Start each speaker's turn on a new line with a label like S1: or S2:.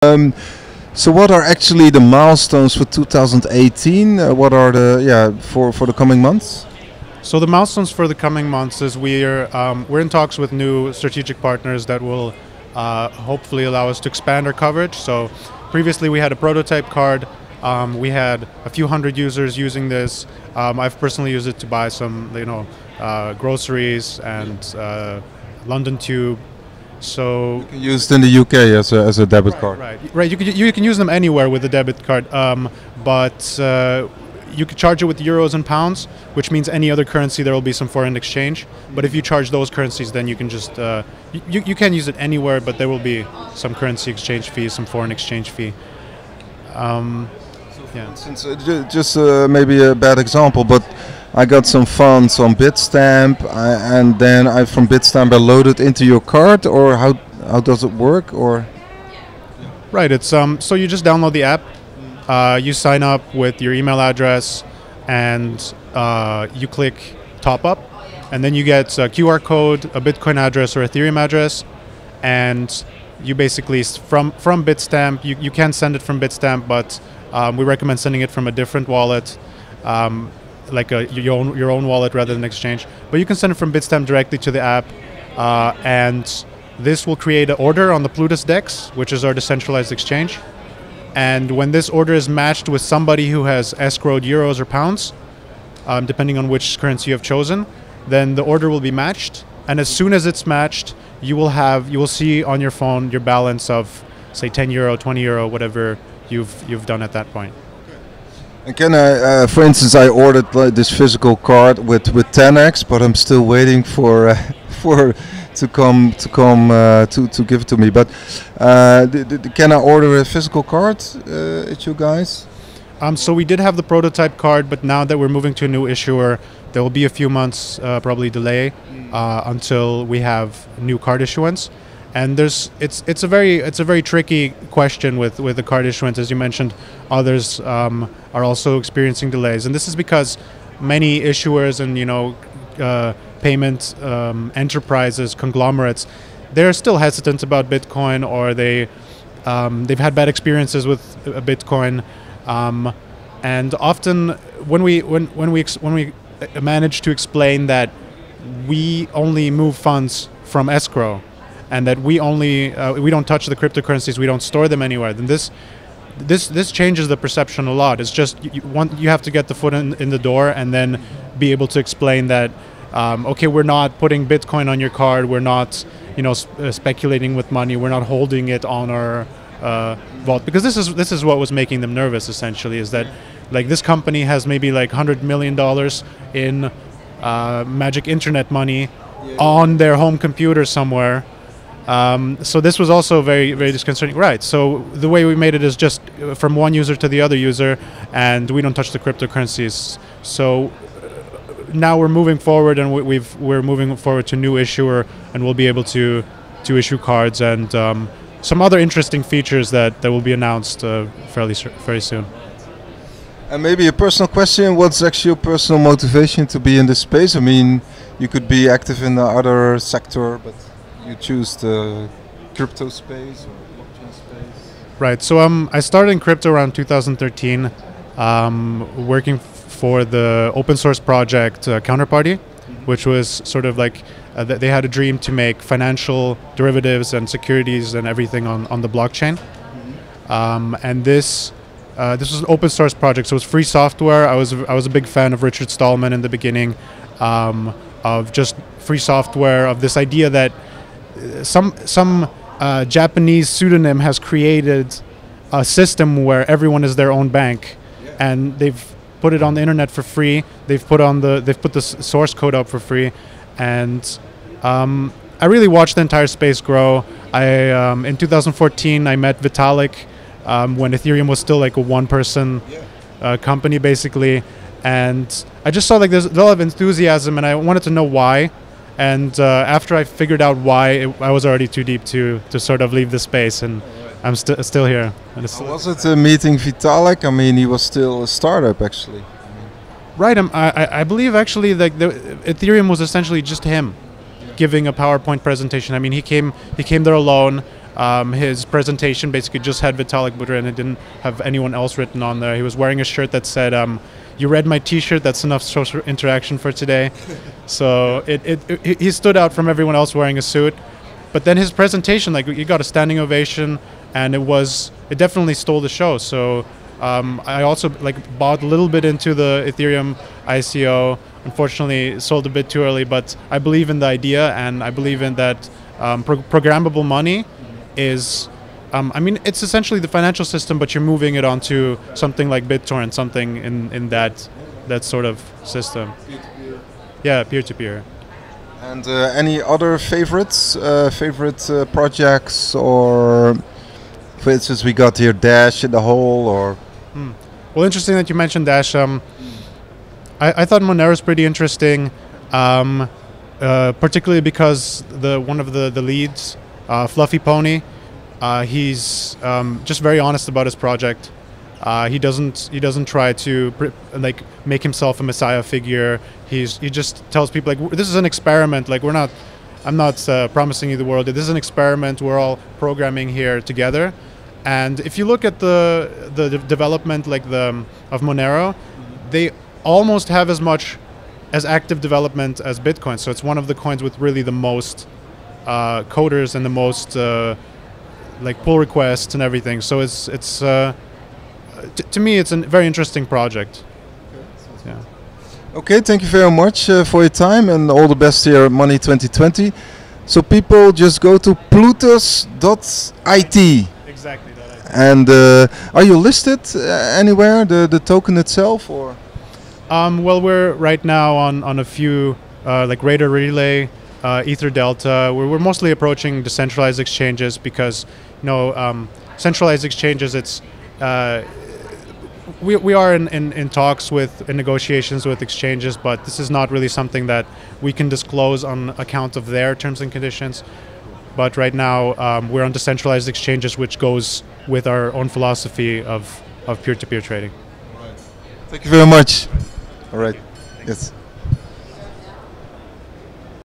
S1: Um, so what are actually the milestones for 2018? What are the for the coming months?
S2: So the milestones for the coming months is we're in talks with new strategic partners that will hopefully allow us to expand our coverage. So previously we had a prototype card. We had a few hundred users using this. I've personally used it to buy some, groceries and London Tube. So
S1: You can use it in the UK as a debit card.
S2: right. You can use them anywhere with a debit card, but you can charge it with euros and pounds, which means any other currency there will be some foreign exchange. But if you charge those currencies, then you can just you can use it anywhere, but there will be some currency exchange fee, some foreign exchange fee. Yeah.
S1: Since just maybe a bad example, but I got some funds on Bitstamp, and then from Bitstamp I loaded into your card, or how does it work? Or
S2: Right. It's so you just download the app, you sign up with your email address, and you click top up, and then you get a QR code, a Bitcoin address or Ethereum address, and you basically from Bitstamp you can send it from Bitstamp, but we recommend sending it from a different wallet, like your own wallet rather than exchange. But you can send it from Bitstamp directly to the app, and this will create an order on the Plutus DEX, which is our decentralized exchange. And when this order is matched with somebody who has escrowed euros or pounds, depending on which currency you have chosen, then the order will be matched. And as soon as it's matched, you will see on your phone your balance of, say, 10 euro, 20 euro, whatever you've done at that point.
S1: and can I, for instance, I ordered this physical card with 10x, but I'm still waiting for to give it to me. But can I order a physical card at you guys?
S2: So we did have the prototype card, but now that we're moving to a new issuer, there will be a few months probably delay until we have new card issuance. And it's a very tricky question with the card issuance. As you mentioned, others are also experiencing delays, and this is because many issuers and payment enterprises, conglomerates, they're still hesitant about Bitcoin, or they've had bad experiences with Bitcoin, and often when we manage to explain that we only move funds from escrow, and that we don't touch the cryptocurrencies, we don't store them anywhere, then this changes the perception a lot. It's just you have to get the foot in the door, and then be able to explain that okay, we're not putting Bitcoin on your card, we're not speculating with money, we're not holding it on our vault, because this is what was making them nervous essentially, is that like this company has maybe like $100 million in magic internet money on their home computer somewhere. So this was also very, very disconcerting. Right. So the way we made it is just from one user to the other user, and we don't touch the cryptocurrencies. So now we're moving forward, and we're moving forward to new issuer, and we'll be able to issue cards and some other interesting features that will be announced very soon.
S1: And maybe a personal question: what's actually your personal motivation to be in this space? I mean, you could be active in the other sector, but you choose the crypto space or blockchain space?
S2: Right. So I started in crypto around 2013, working for the open source project Counterparty, which was sort of like they had a dream to make financial derivatives and securities and everything on the blockchain. And this was an open source project, so it was free software. I was a big fan of Richard Stallman in the beginning, of just free software, of this idea that some Japanese pseudonym has created a system where everyone is their own bank, and they've put it on the internet for free. They've put the source code up for free, and I really watched the entire space grow. In 2014 I met Vitalik when Ethereum was still like a one-person company basically, and I just saw like there's a lot of enthusiasm, and I wanted to know why. And after I figured out why, I was already too deep to sort of leave the space, and I'm still here.
S1: Was it meeting Vitalik? I mean, he was still a startup actually.
S2: Right. I believe actually like Ethereum was essentially just him giving a PowerPoint presentation. I mean, he came there alone. His presentation basically just had Vitalik Buterin and it didn't have anyone else written on there. He was wearing a shirt that said, "You read my T-shirt. That's enough social interaction for today." So he stood out from everyone else wearing a suit. But then his presentation, like, he got a standing ovation, and it definitely stole the show. So I also bought a little bit into the Ethereum ICO. Unfortunately, sold a bit too early, but I believe in the idea, and I believe in that programmable money is, I mean, it's essentially the financial system, but you're moving it onto something like BitTorrent, something in that sort of system. Peer-to-peer. Yeah, peer-to-peer.
S1: And any other favorites, favorite projects, or for instance, we got here Dash in the hole, or?
S2: Well, interesting that you mentioned Dash. I thought Monero is pretty interesting, particularly because one of the leads, Fluffy Pony, he's just very honest about his project. He doesn't try to make himself a messiah figure. He just tells people, like, this is an experiment. Like, I'm not promising you the world. This is an experiment. We're all programming here together. And if you look at the development of Monero, they almost have as much as active development as Bitcoin. So it's one of the coins with really the most coders and the most pull requests and everything. So it's to me, it's a very interesting project. Okay, yeah.
S1: Okay, thank you very much for your time, and all the best here at Money 2020. So people just go to Plutus.it.
S2: Exactly.
S1: And are you listed anywhere, the token itself, or?
S2: Well, we're right now on a few Radar Relay, Ether Delta. We're mostly approaching decentralized exchanges because, centralized exchanges, it's we are in talks in negotiations with exchanges, but this is not really something that we can disclose on account of their terms and conditions. But right now we're on decentralized exchanges, which goes with our own philosophy of peer-to-peer trading.
S1: Thank you very much. All right. Yes.